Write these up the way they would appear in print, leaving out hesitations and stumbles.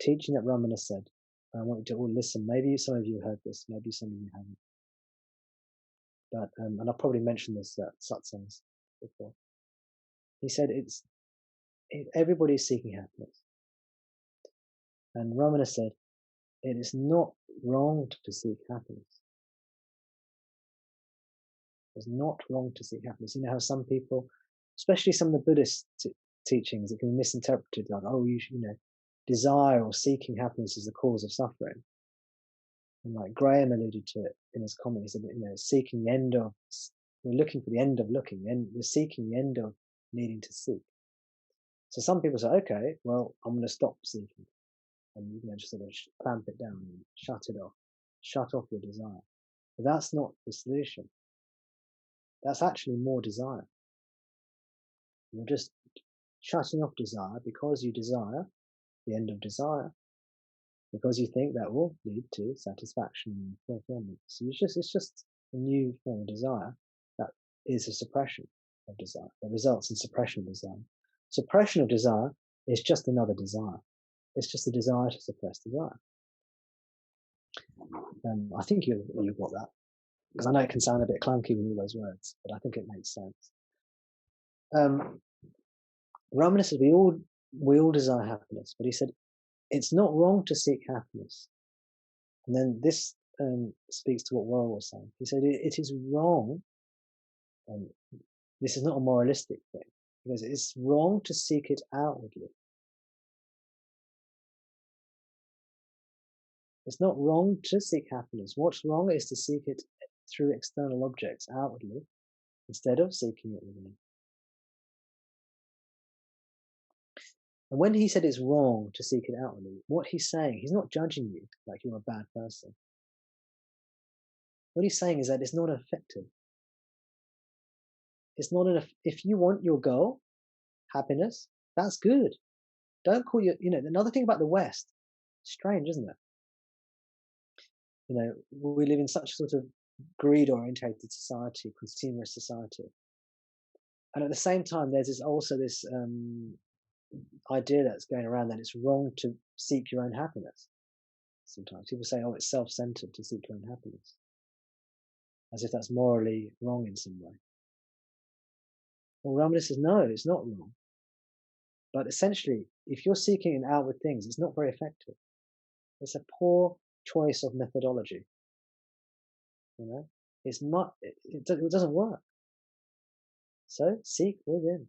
teaching that Ramana said. I want you to all listen. Maybe some of you heard this, maybe some of you haven't. But and I've probably mentioned this at satsangs before. He said everybody is seeking happiness. And Ramana said, it is not wrong to seek happiness. It's not wrong to seek happiness. You know how some people, especially some of the Buddhist teachings, it can be misinterpreted like, oh, you know, desire or seeking happiness is the cause of suffering. And like Graham alluded to it in his comment, he said, you know, seeking the end of, we're looking for the end of looking, and we're seeking the end of needing to seek. So some people say, okay, well, I'm going to stop seeking. And you can just sort of clamp it down and shut it off. Shut off your desire. But that's not the solution. That's actually more desire. You're just shutting off desire because you desire the end of desire, because you think that will lead to satisfaction and fulfillment. So it's just a new form of desire that is a suppression of desire, that results in suppression of desire. Suppression of desire is just another desire. It's just a desire to suppress desire. I think you got that, because I know it can sound a bit clunky with all those words, but I think it makes sense. Ramana says we all desire happiness, but he said it's not wrong to seek happiness. And then this speaks to what Warren was saying. He said it is wrong, and this is not a moralistic thing, because it's wrong to seek it outwardly. It's not wrong to seek happiness. What's wrong is to seek it through external objects outwardly, instead of seeking it within. And when he said it's wrong to seek it outwardly, what he's saying, he's not judging you like you're a bad person. What he's saying is that it's not effective. It's not enough. If you want your goal, happiness, that's good. Don't call you know, another thing about the West, strange, isn't it? You know, we live in such sort of greed-orientated society, consumerist society. And at the same time, there's also this idea that's going around that it's wrong to seek your own happiness. Sometimes people say, oh, it's self-centered to seek your own happiness, as if that's morally wrong in some way. Well, Ramana says, no, it's not wrong. But essentially, if you're seeking in outward things, it's not very effective. It's a poor choice of methodology. You know, it's not. It doesn't work. So seek within.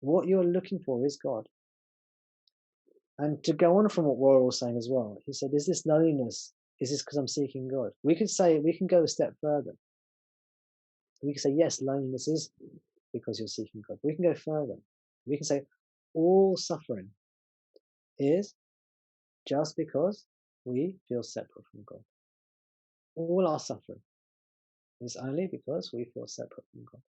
What you're looking for is God. And to go on from what Warren was saying as well, he said, is this loneliness? Is this because I'm seeking God? We could say, we can go a step further. We can say, yes, loneliness is because you're seeking God. We can go further. We can say, all suffering is just because we feel separate from God. All our suffering is only because we feel separate from God.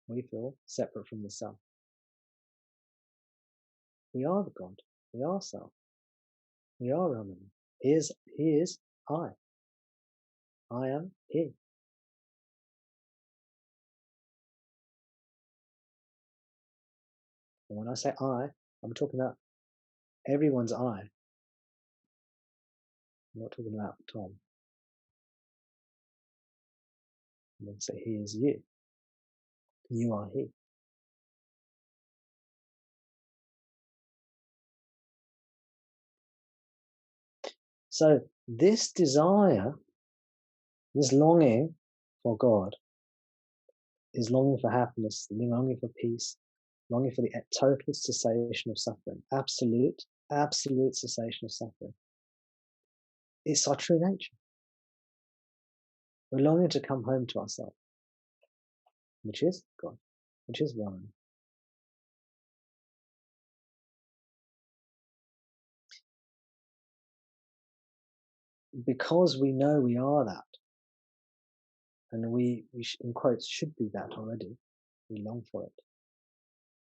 We feel separate from the self. We are the God. We are self. We are Ramana. He is I. I am He. And when I say I, I'm talking about everyone's I. I'm not talking about Tom. I'm going to say He is you. You are He. So this desire, this longing for God, is longing for happiness, longing for peace, longing for the total cessation of suffering, absolute cessation of suffering. It's our true nature. We're longing to come home to ourselves, which is God, which is Ramana. Because we know we are that, and we in quotes should be that already, we long for it.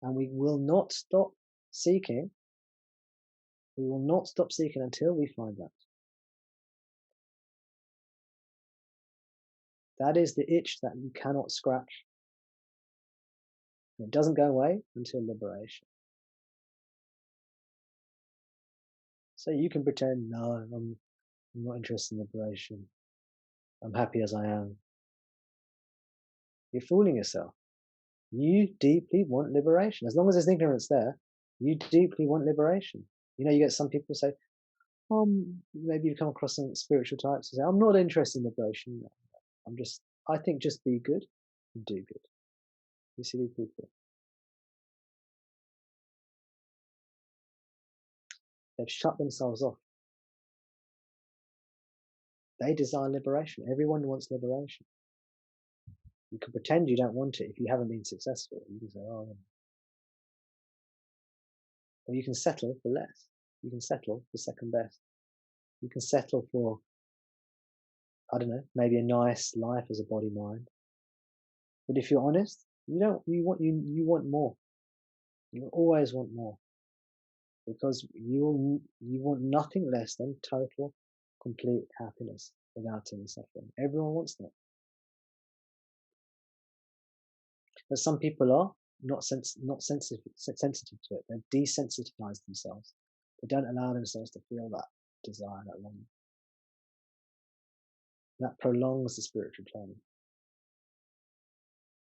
And we will not stop seeking. We will not stop seeking until we find that. That is the itch that you cannot scratch. And it doesn't go away until liberation. So you can pretend, no, I'm not interested in liberation. I'm happy as I am. You're fooling yourself. You deeply want liberation. As long as there's ignorance there, you deeply want liberation. You know, you get some people say, maybe you come across some spiritual types who say, I'm not interested in liberation. I think just be good and do good. You silly people. They've shut themselves off. They desire liberation. Everyone wants liberation. You can pretend you don't want it if you haven't been successful. You can say, oh, or you can settle for less. You can settle for second best. You can settle for, I don't know, maybe a nice life as a body mind. But if you're honest, you want more. You always want more. Because you want nothing less than total, complete happiness without any suffering. Everyone wants that. But some people are not sensitive to it. They've desensitized themselves. They don't allow themselves to feel that desire, that longing. That prolongs the spiritual journey.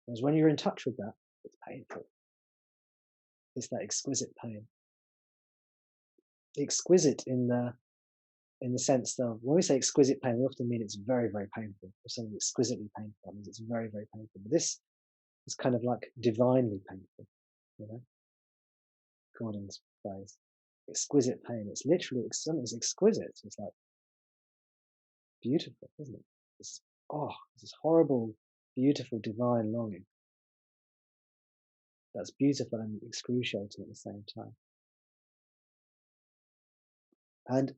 Because when you're in touch with that, it's painful. It's that exquisite pain. Exquisite in the sense that when we say exquisite pain, we often mean it's very, very painful. If something exquisitely painful means it's very, very painful. But this is kind of like divinely painful, you know? Gordon's phrase. Exquisite pain. It's literally something's exquisite. It's like beautiful, isn't it? It's this horrible, beautiful, divine longing. That's beautiful and excruciating at the same time. And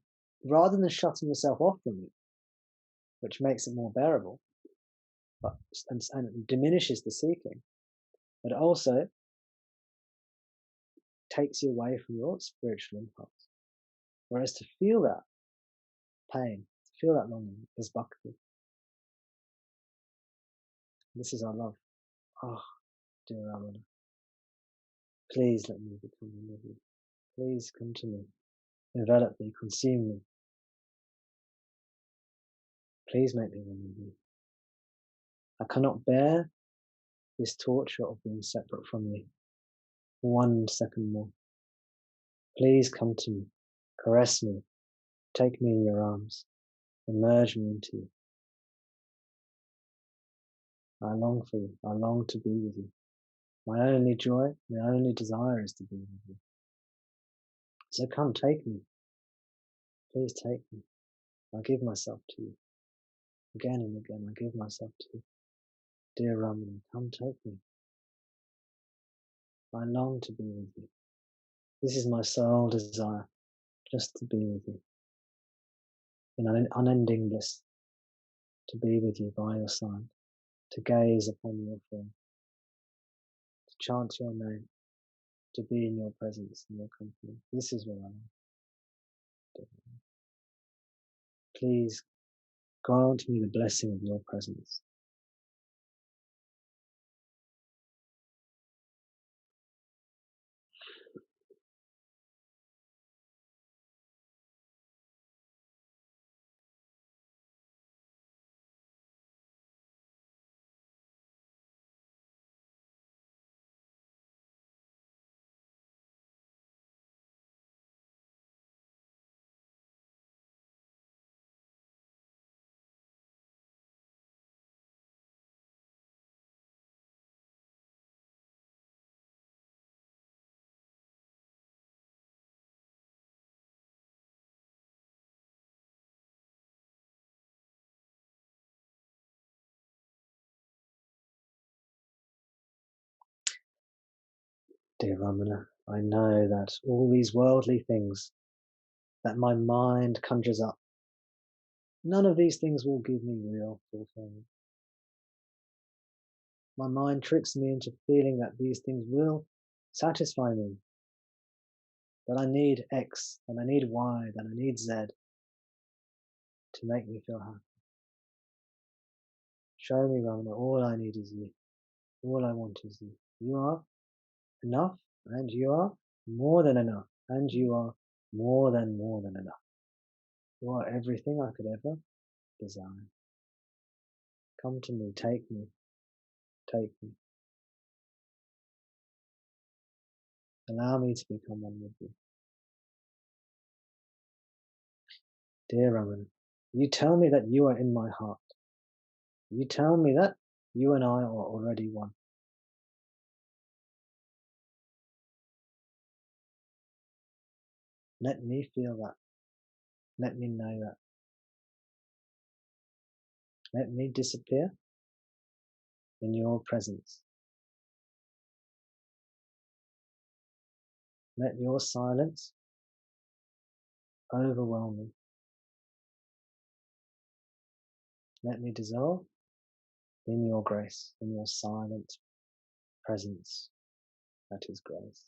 rather than shutting yourself off from it, which makes it more bearable, and diminishes the seeking, but also takes you away from your spiritual impulse. Whereas to feel that pain, to feel that longing is bhakti. This is our love. Oh, dear Ramana, please let me become one with you. Please come to me, envelop me, consume me. Please make me one with you. I cannot bear this torture of being separate from you. 1 second more. Please come to me, caress me, take me in your arms, immerse me into you. I long for you. I long to be with you. My only joy, my only desire is to be with you. So come, take me. Please take me. I give myself to you. Again and again, I give myself to you. Dear Ramana, come take me. I long to be with you. This is my sole desire, just to be with you. In unending bliss, to be with you by your side, to gaze upon your form, to chant your name, to be in your presence, in your company. This is what I want. Please grant me the blessing of your presence. Dear Ramana, I know that all these worldly things that my mind conjures up, none of these things will give me real fulfillment. My mind tricks me into feeling that these things will satisfy me, that I need X, that I need Y, that I need Z to make me feel happy. Show me, Ramana, all I need is you. All I want is you. You are enough, and you are more than enough, and you are more than enough. You are everything I could ever desire. Come to me, take me, take me. Allow me to become one with you. Dear Ramana, you tell me that you are in my heart. You tell me that you and I are already one. Let me feel that. Let me know that. Let me disappear in your presence. Let your silence overwhelm me. Let me dissolve in your grace, in your silent presence that is grace.